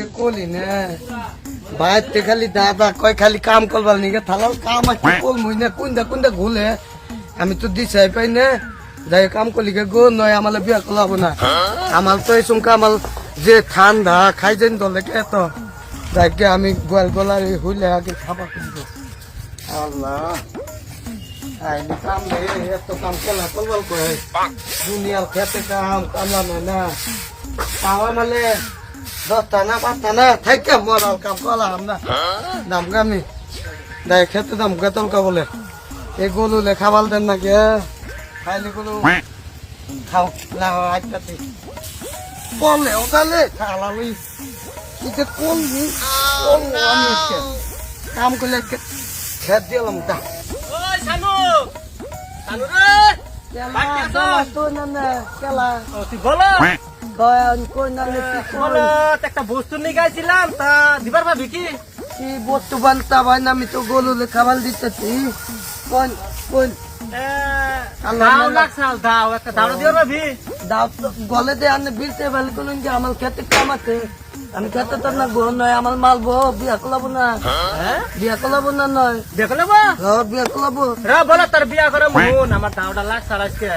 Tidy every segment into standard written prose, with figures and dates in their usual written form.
যে কলি না বাইতে খালি দাদা কয় খালি কাম করবার নিকে থালাও কাম আছে কল মুই না কোনটা ঘুলে আমি তো দিছাই পাই না যাই কাম করলি গে গো নয় আমালে বিয়া কলাবো না আমার তো এই সুমকা আমার যে ঠান্ডা খাই যেন দলে কে তো যাইকে আমি গোয়াল গলার হইলে আগে খাবার করবো আল্লাহ আইনি কাম নেই এত কাম কেলা করবার কয় দুনিয়ার খেতে কাম কামলা নয় না পাওয়া মালে 10টা না 5টা না থাকে মরাল কাম করলাম না দাম গামি দাই খেতে দাম গতলকা বলে এগুলো লেখা বাল দেন না কে খাইলে গুলো খাও লাও আইতাতে বলে ওদালে খালালই এটা কোন আমি কাম করলে খেত দিলাম তা ওই শানু শানু রে একটা বস্তু নিয়ে গাইছিলাম তা দিবার ভাবি কি বস্তু বানতা ভাই আমি তো গলু খাবার দিতেছি কোন কোন দাও লাগছাল দাও একটা দাও দিবার ভাবি দাও গলে দে আনে বিলতে ভালো কোন যে আমার খেতে কামাতে আমি খেতে তো না গো নয় আমার মালবো বিয়া কলাবো না বিয়া কলাবো না নয় বিয়া করব বিয়া কলাবো রে বলা তোর বিয়া করে মন আমার দাওটা লাগছাল আজকে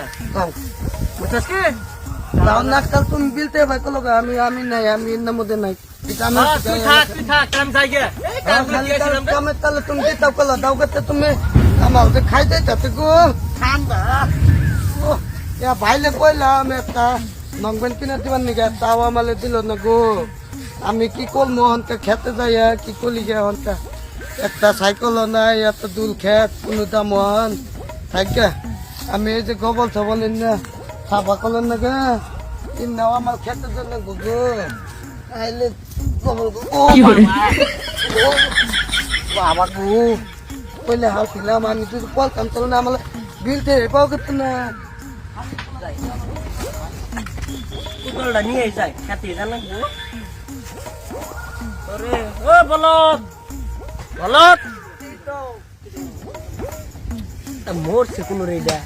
বুঝছস কি দাও নাকতাল তুমি বিলতে ভাই কলো আমি নাই আমি এর মধ্যে নাই তুই থাক আমি যাই গে এই কামগুলো দিয়েছিলাম রে কামে তাহলে তুমি দিতাও কলা দাও করতে তুমি আমার যে খাইতে যাতে গো ঠান্ডা ভাইলে কইলাম একটা নংবেন কিনা দিবার নিকে তাও আমালে দিল না গো আমি কি করবো হন্তা খেতে যাই কি করলি গে হন্তা একটা সাইকেল নাই এত দুল খেত কোনো দাম হন থাকে আমি এই যে গবল সবল না খাবা করলেন না গে কিনাও আমার খেতে জন্য গো আইলে গবল বাবা গো কইলে হাল ছিলাম আমি তুই বলতাম চলো না আমার বিলতে পাও করতো না উতলটা নিয়ে যাই খাতে জানা গো আরে ও বলত বলত তা মোরছে কোন রেডা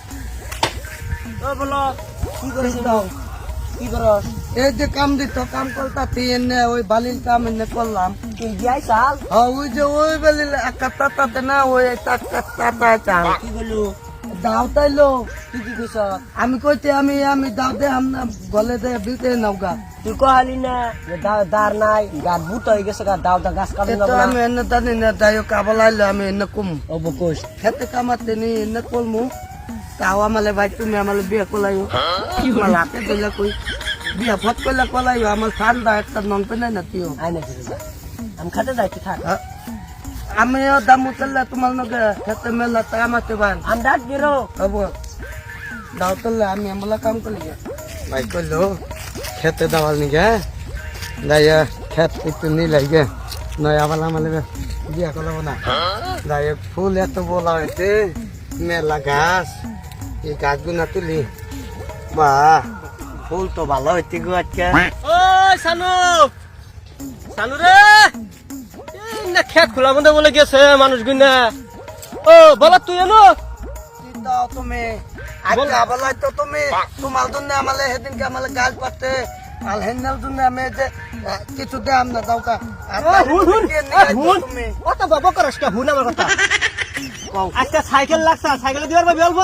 ও বলত কি করিস দাও কি করস এই যে কাম দিত কাম করতা এনে ওই বালির কাম এনে করলাম কি যাই সাল ওই যে ওই বালির একাত্তাতে না ওই টাটা চাল কি বলু দাও তাইলো তুই কি কইছ আমি কইতে আমি দাও দে আমরা গলে দে বিলতে নাওগা তুই কহালি না যে দার নাই গাছ বুট হয়ে গেছে গা দাওটা গাছ কাটে তো আমি এনে জানি না দায়ও কাবল আইলে আমি এনে কম অবকোষ খেতে কামাতে নি এনে কলমু তাও আমালে ভাই তুমি আমালে বিয়ে কলাইও আমার হাতে দিলে কই বিয়া ফট করলে কলাইও আমার ঠান্ডা একটা নন পেনাই না তুইও আই না ফিরে যা আমি খাতে যাই তুই থাক আমিও দাম উতলে তোমার নগে খেতে মেলা তাই আমাকে বান আমি ডাক গেরো হব দাও তলে আমি আমলা কাম করলি ভাই কইলো খেতে দাওয়াল নিগে দাইয়া খেত একটু নি লাগে নয় আবার আমালে বিয়া করবো না দাইয়া ফুল এত বলা হয়েছে মেলা গাছ এই গাছগুলো তুলি বা ফুল তো ভালো হইতে গো আজকে ও শানু শানু রে না খেত খোলা বন্ধ বলে গেছে মানুষ গুনা ও বলা তুই এনো দাও তুমি আজকে আবার তো তুমি তোমার জন্য আমালে সেদিনকে আমালে গাছ পাতে আর হেন্নাল জন্য আমি যে কিছু দে আমনা দাও কা তুমি কত বাবা করস কা হুন আমার কথা আজকে সাইকেল লাগছে সাইকেল দিবার ভাবি অল্প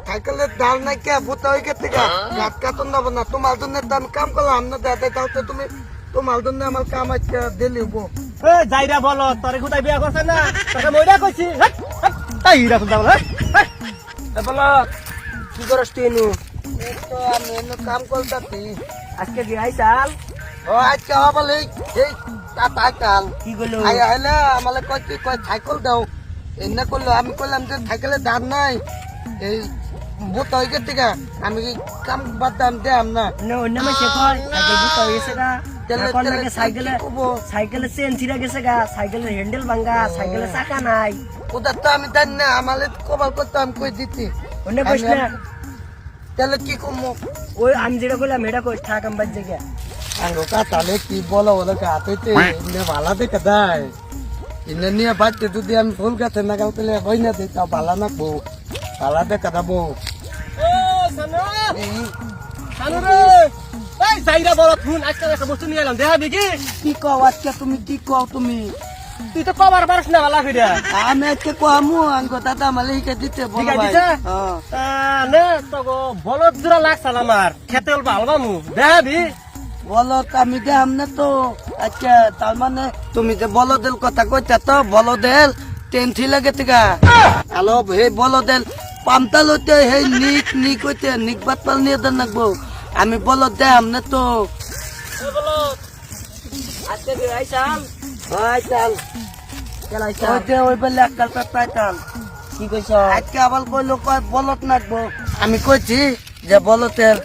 সাইকেলের ডাল নাই কে ভূত হয়ে গেছে গাছ কাটন দেবো না তোমার জন্য তো আমি কাম করলাম না দাদা তাও তো তুমি তোমার জন্য আমার কাম আজকে দিলি এ যাইরা বলো তোরে কোথায় বিয়া করছ না তোকে মইরা কইছি তাই রা দাও এ বলো কি করস তুই নু তো আমি এনে কাম করতাছি আজকে বিয়াই চাল ও আজকে বলে এই টাটা কাল কি কইলো আই আইলে আমালে কই কি কই সাইকেল দাও এনে করলো আমি কইলাম যে সাইকেলের দাম নাই এই ভূত হয়ে গেছে আমি কাম বাদাম দেম না অন্য মাসে কয় সাইকেল বুঝতে হয়ে গেছে গা এখন নাকি সাইকেলে চেন ছিঁড়ে গেছে গা সাইকেলের হ্যান্ডেল ভাঙ্গা সাইকেলের চাকা নাই ওদের তো আমি জানি না আমালে কবার করতে আমি কই দিতি অন্য কইস না তাহলে কি করবো ওই আমি যেটা কইলাম এটা কইস থাক আমি বাদ জায়গা আঙ্গো তাহলে কি বলো ওদের হাত হইতে ভালো দেখে দেয় ইনে নিয়ে বাচ্চা যদি আমি ফুল গাছে নাগাল পেলে হই না দিই তাও ভালো নাকবো ভালো দেখা দেবো ও সানু সানু রে এই যাইরা বড় ফোন আজকে একটা বস্তু নিয়ে এলাম দেখাবি কি কি কও আজকে তুমি কি কও তুমি তুই তো কবার পারস না বালা ফিরা আমি আজকে কমু আঙ্গো দাদা মালিকে দিতে বলো ঠিক ভাই আছে হ্যাঁ নে তো বলদ জোড়া লাগছাল আমার খেতে অল্প আলবামু দেখাবি বলো আমি দেখাম না তো আচ্ছা তার মানে তুমি যে বলদের কথা কইতা তো বলদের টেন্থি লাগে তিকা হ্যালো হে বলদের পামতাল হইতে হে নিক নিক হইতে নিক বাতপাল নিয়ে দেন নাকবো আমি বলদ দেখাম না তো আজকে আইসাল হয় চাল ওই যে ওই বেলে একটা পাইতাম কি কইছ আজকে আবার কইলো কয় বলত নাকবো আমি কইছি যে বলতের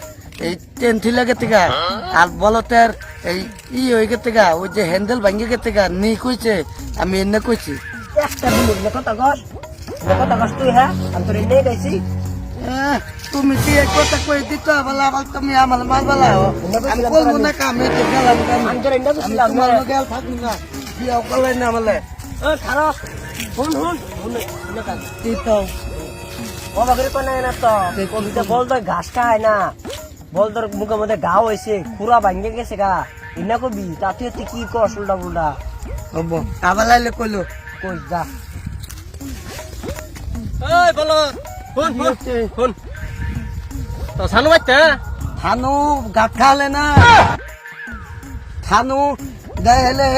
এই টেন্থি লাগে তিকা আর বলতের এই হয়ে গেতে গা ওই যে হ্যান্ডেল ভাঙ্গে গেতে গা নি কইছে আমি এনে কইছি একটা দিন কথা কস তুই হ্যাঁ আমি তোর এনে গাইছি তুমি কি এক কথা কই দিত বলা আবার তুমি আমার মাল বলা আমি বলবো না কামে তো গেলাম আমি তোর এনে গেছিলাম তোমার লগে আর থাকবো না বিয়া করলে না বলে খারাপ শুন দিত ও বাগরে কোন না তো কবিতা বল তো ঘাস খায় না বল তোর মুখের মধ্যে ঘা হয়েছে খুরা ভাঙ্গে গেছে গা ইনা কবি তাতে তুই কি কর উল্টা পুল্টা হব আবার লাইলে কইলো কই যা এই বলো শুন তো সানু বাচ্চা থানু গাত খালে না থানু দেলে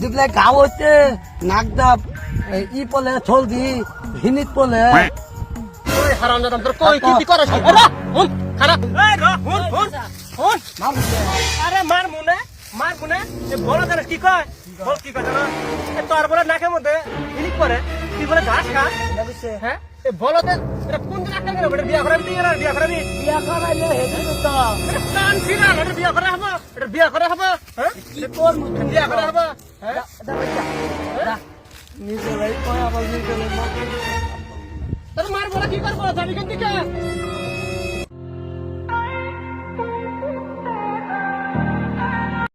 দিবলে গাও হইতে নাক দাব ই পলে থল দি হিনিত পলে ওই হারামজাদা তোর কই কি করছ আরে শুন খারাপ এই র শুন আরে মার মুনে এ বড় জানা কি কয় বল কি কয় জানা এ তোর বড় নাকের মধ্যে হিনিক করে তুই বলে ঘাস খা হ্যাঁ এ বলতে এটা কোন দিন একটা করে বিয়া করাবি তুই আর বিয়া করাবি বিয়া করাইলে হেতু তো কান ফিরা এটা বিয়া করা হবে হ্যাঁ কি কোন বিয়া করা হবে হ্যাঁ নিজে লাই কয় আবার নিজে লাই তোর মার বড় কি করবো যাবি কেন দিকে